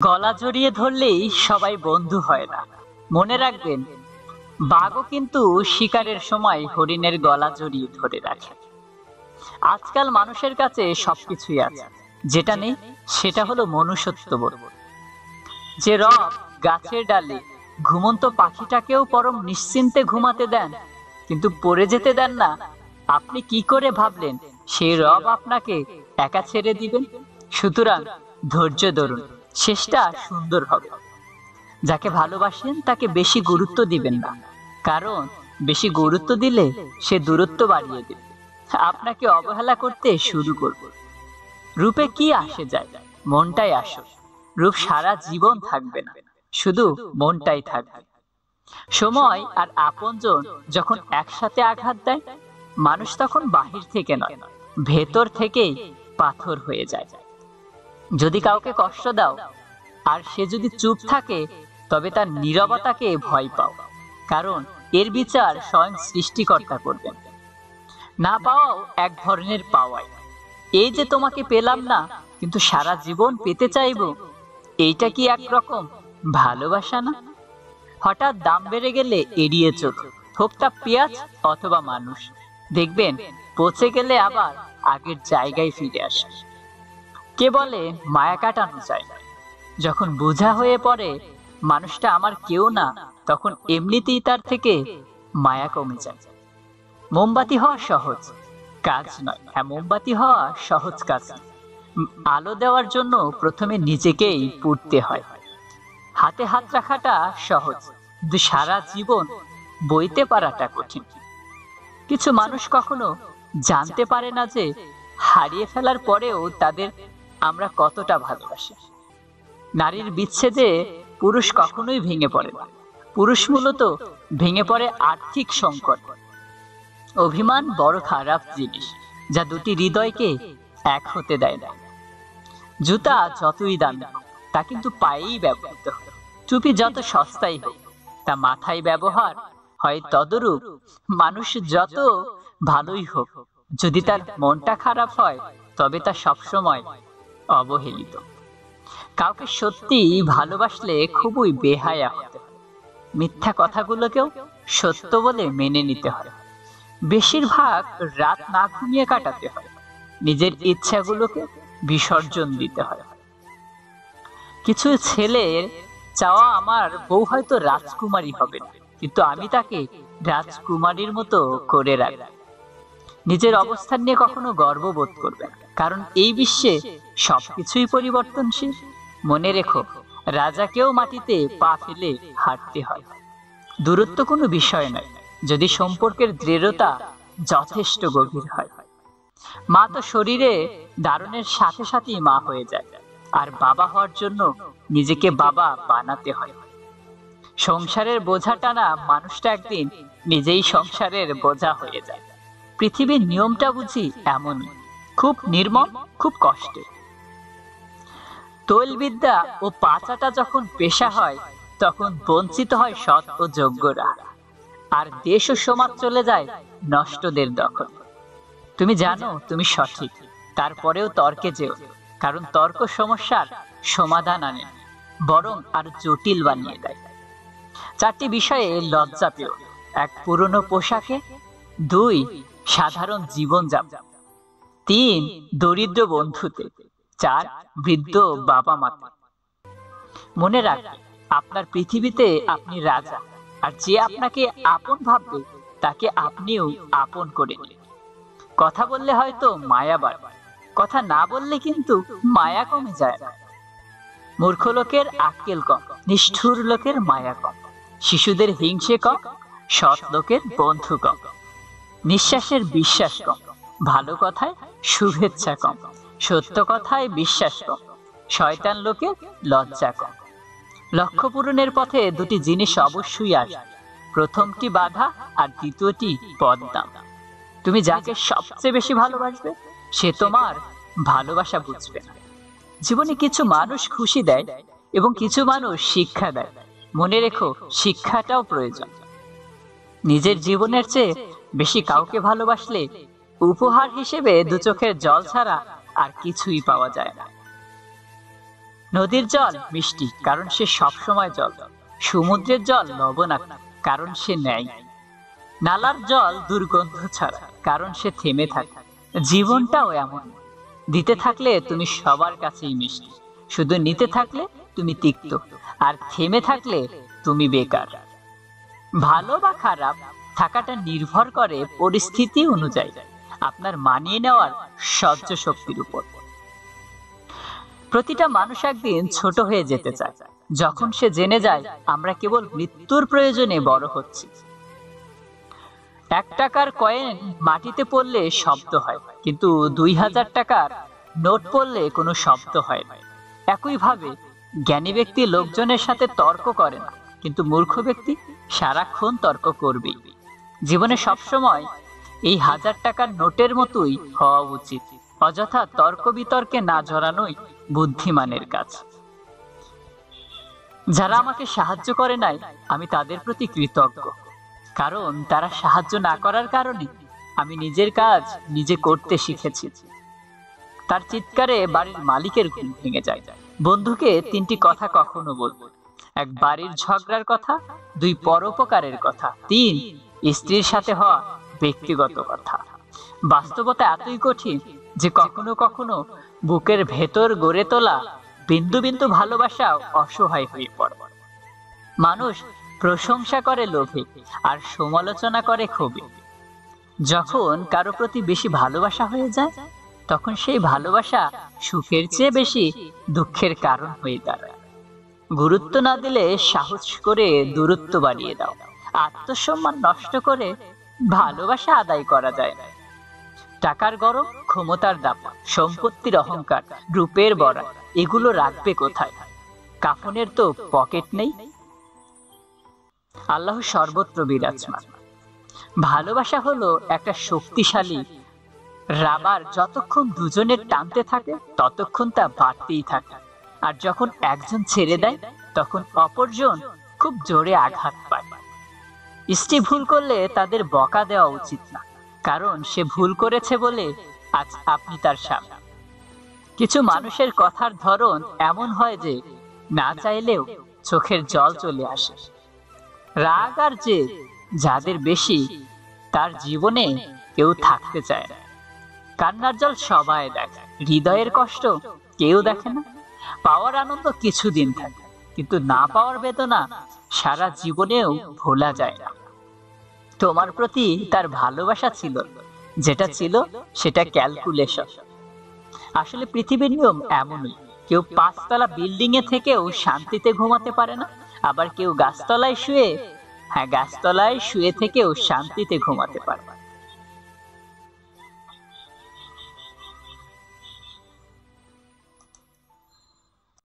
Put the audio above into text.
গলা জড়িয়ে ধরলেই সবাই বন্ধু হয় না। মনে রাখবেন, বাঘও কিন্তু শিকারের সময় হরিণের গলা জড়িয়ে ধরে রাখে। আজকাল মানুষের কাছে সবকিছুই আছে, যেটা নেই সেটা হলো মনুষ্যত্ববোধ। যে রব গাছের ডালে ঘুমন্ত পাখিটাকেও পরম নিশ্চিন্তে ঘুমাতে দেন, কিন্তু পড়ে যেতে দেন না, আপনি কি করে ভাবলেন সেই রব আপনাকে একা ছেড়ে দিবেন? সুতরাং ধৈর্য ধরুন, শেষটা সুন্দর হবে। যাকে ভালোবাসেন তাকে বেশি গুরুত্ব দিবেন না, কারণ বেশি গুরুত্ব দিলে সে দূরত্ব বাড়িয়ে দেবে, আপনাকে অবহেলা করতে শুরু করবে। রূপে কি আসে যায়, মনটাই আসল। রূপ সারা জীবন থাকবে না, শুধু মনটাই থাকবে। সময় আর আপনজন যখন একসাথে আঘাত দেয়, মানুষ তখন বাহির থেকে নয়, ভেতর থেকেই পাথর হয়ে যায়। যদি কাউকে কষ্ট দাও আর সে যদি চুপ থাকে, তবে তার নীরবতাকে ভয় পাও, কারণ এর বিচার স্বয়ং সৃষ্টিকর্তা করবেন। না পাওয়াও এক ধরনের পাওয়াই। এই যে তোমাকে পেলাম না, কিন্তু সারা জীবন পেতে চাইবো, এইটা কি একরকম ভালোবাসা না? হঠাৎ দাম বেড়ে গেলে এড়িয়ে চলো, থোকটা পেঁয়াজ অথবা মানুষ, দেখবেন পচে গেলে আবার আগের জায়গায় ফিরে আসে। কে বলে মায়া কাটানো যায় না? যখন বোঝা হয়ে পড়ে মানুষটা আমার কেউ না, তখন এমনিতেই তার থেকে মায়া কমে যায়। মোমবাতি হওয়া সহজ কাজ নয়, হ্যাঁ, মোমবাতি হওয়া সহজ কাজ নয়। আলো দেওয়ার জন্য প্রথমে নিজেকেই পুড়তে হয়। হাতে হাত রাখাটা সহজ, কিন্তু সারা জীবন বইতে পারাটা কঠিন। কিছু মানুষ কখনো জানতে পারে না যে হারিয়ে ফেলার পরেও তাদের আমরা কতটা ভালোবাসি। নারীর বিচ্ছেদে পুরুষ কখনোই ভেঙে পড়ে না। পুরুষ মূলত ভেঙে পড়ে আর্থিক সংকট। অভিমান বড় খারাপ জিনিস, যা দুটি হৃদয়কে এক হতে দেয় না। জুতা যতই দামি হোক, তা কিন্তু পায়েই ব্যবহৃত হয়। টুপি যত সস্তাই হোক, তা মাথায় ব্যবহার হয় তদরূপ। মানুষ যত ভালোই হোক, যদি তার মনটা খারাপ হয়, তবে তা সবসময় অবহেলিত। কাউকে সত্যি ভালোবাসলে খুবই বেহায়া হতে হয়। মিথ্যা কথাগুলোকেও সত্য বলে মেনে নিতে হয়। বেশিরভাগ রাত না ঘুমিয়ে কাটাতে হয়। নিজের ইচ্ছাগুলোকে বিসর্জন দিতে হয়। কিছু ছেলের চাওয়া, আমার বউ হয়তো রাজকুমারী হবে না, কিন্তু আমি তাকে রাজকুমারীর মতো করে রাখব। নিজের অবস্থান নিয়ে কখনো গর্ববোধ করবে না, কারণ এই বিশ্বে সবকিছুই পরিবর্তনশীল। মনে রেখো, রাজাকেও মাটিতে পা ফেলে হাঁটতে হয়। দূরত্ব কোনো বিষয় নয়, যদি সম্পর্কের দৃঢ়তা যথেষ্ট গভীর হয়। মা তো শরীরে ধারণের সাথে সাথেই মা হয়ে যায়, আর বাবা হওয়ার জন্য নিজেকে বাবা বানাতে হয়। সংসারের বোঝা টানা মানুষটা একদিন নিজেই সংসারের বোঝা হয়ে যায়। পৃথিবীর নিয়মটা বুঝি এমনই, খুব নির্মম, খুব কষ্টের। তৈলবিদ্যা ও পাচাটা যখন পেশা হয়, তখন বঞ্চিত হয় সৎ ও যোগ্যরা, আর দেশ ও সমাজ চলে যায় নষ্টদের দখল। তুমি জানো তুমি সঠিক, তারপরেও তর্কে যেও, কারণ তর্ক সমস্যার সমাধান আনে না, বরং আরো জটিল বানিয়ে দেয়। 4টি বিষয়ে লজ্জা পেও: 1, পুরনো পোশাকে; 2, সাধারণ জীবনযাপন; 3, দরিদ্র বন্ধুতে; 4, বৃদ্ধ বাবা মাতে। মনে রাখবেন, আপনার পৃথিবীতে আপনি রাজা, আর যে আপনাকে আপন ভাববে তাকে আপনিও আপন করে নিন। কথা বললে হয়তো মায়া বাড়বে, কথা না বললে কিন্তু মায়া কমে যায় না। মূর্খ লোকের আক্কেল কম, নিষ্ঠুর লোকের মায়া কম, শিশুদের হিংসে কম, সৎ লোকের বন্ধু কম, নিঃশ্বাসের বিশ্বাস কম, ভালো কথায় শুভেচ্ছা কম, সত্য কথায় বিশ্বাস কম, শয়তান লোকের লজ্জা কম। লক্ষ্য পূরণের পথে 2টি জিনিস অবশ্যই আসবে, প্রথমটি বাধা আর দ্বিতীয়টি বদনাম। তুমি যাকে সবচেয়ে বেশি ভালোবাসবে, সে তোমার ভালোবাসা বুঝবে না। জীবনে কিছু মানুষ খুশি দেয় এবং কিছু মানুষ শিক্ষা দেয়। মনে রেখো, শিক্ষাটাও প্রয়োজন। নিজের জীবনের চেয়ে বেশি কাউকে ভালোবাসলে উপহার হিসেবে 2 চোখের জল ছাড়া আর কিছুই পাওয়া যায় না। নদীর জল মিষ্টি কারণ সে সবসময় জল, সমুদ্রের জল লবণাক্ত কারণ সে নেয়, নালার জল দুর্গন্ধ ছাড়া কারণ সে থেমে থাকে। জীবনটাও এমন, দিতে থাকলে তুমি সবার কাছেই মিষ্টি, শুধু নিতে থাকলে তুমি তিক্ত, আর থেমে থাকলে তুমি বেকার। ভালো বা খারাপ থাকাটা নির্ভর করে পরিস্থিতি অনুযায়ী আপনার মানিয়ে নেওয়ার সহ্য শক্তির উপর। প্রতিটা মানুষ একদিন ছোট হয়ে যেতে চায়, যখন সে জেনে যায় আমরা কেবল মৃত্যুর প্রয়োজনে বড় হচ্ছি। 1 টাকার কয়েন মাটিতে পড়লে শব্দ হয়, কিন্তু 2000 টাকার নোট পড়লে কোনো শব্দ হয় না। একইভাবে জ্ঞানী ব্যক্তি লোকজনের সাথে তর্ক করে না, কিন্তু মূর্খ ব্যক্তি সারাক্ষণ তর্ক করবেই। জীবনে সবসময় এই 1000 টাকার নোটের মতোই হওয়া উচিত। অযথা তর্ক বিতর্কে না জড়ানোই বুদ্ধিমানের কাজ। যারা আমাকে সাহায্য করে নাই, আমি তাদের প্রতি কৃতজ্ঞ, কারণ তারা সাহায্য না করার কারণে আমি নিজের কাজ নিজে করতে শিখেছি। তার চিৎকারে বাড়ির মালিকের ঘুম ভেঙে যায়। বন্ধুকে 3টি কথা কখনো বলবো: 1 বাড়ির ঝগড়ার কথা, 2 পরোপকারের কথা, 3 স্ত্রীর সাথে হওয়া ব্যক্তিগত কথা। বাস্তবতা এতই কঠিন যে কখনো কখনো বুকের ভেতর গড়ে তোলা বিন্দু বিন্দু ভালোবাসা অসহায় হয়ে পড়ে। মানুষ প্রশংসা করে লোভে আর সমালোচনা করে ক্ষোভে। যখন কারো প্রতি বেশি ভালোবাসা হয়ে যায়, তখন সেই ভালোবাসা সুখের চেয়ে বেশি দুঃখের কারণ হয়ে দাঁড়ায়। গুরুত্ব না দিলে সাহস করে দূরত্ব বাড়িয়ে দাও। আত্মসম্মান নষ্ট করে ভালোবাসা আদায় করা যায় না। টাকার গরম, ক্ষমতার দাপট, সম্পত্তির অহংকার, রূপের বড়া, এগুলো রাখবে কোথায়? কাফনের তো পকেট নেই। আল্লাহ সর্বত্র বিরাজমান। ভালোবাসা হলো একটা শক্তিশালী রাবার, যতক্ষণ দুজনের টানতে থাকে ততক্ষণ তা বাড়তেই থাকে, আর যখন একজন ছেড়ে দেয় তখন অপরজন খুব জোরে আঘাত পায়। স্ত্রী ভুল করলে তাদের বকা দেওয়া উচিত না, কারণ সে ভুল করেছে বলে আজ আপনি তার স্বামী। কিছু মানুষের কথার ধরন এমন হয় যে না চাইলেও চোখের জল চলে আসে। রাগ আর যে যাদের বেশি, তার জীবনে কেউ থাকতে চায় না। কান্নার জল সবাই দেখে, হৃদয়ের কষ্ট কেউ দেখে না। পাওয়ার আনন্দ কিছুদিন থাকে, কিন্তু না পাওয়ার বেদনা সারা জীবনেও ভোলা যায় না। তোমার প্রতি তার ভালোবাসা ছিল, যেটা ছিল সেটা ক্যালকুলেশন। আসলে পৃথিবীর নিয়ম এমনই, কেউ 5 তলা বিল্ডিং এ থেকেও শান্তিতে ঘুমাতে পারে না, আবার কেউ গাছতলায় শুয়ে থেকেও শান্তিতে ঘুমাতে পারে।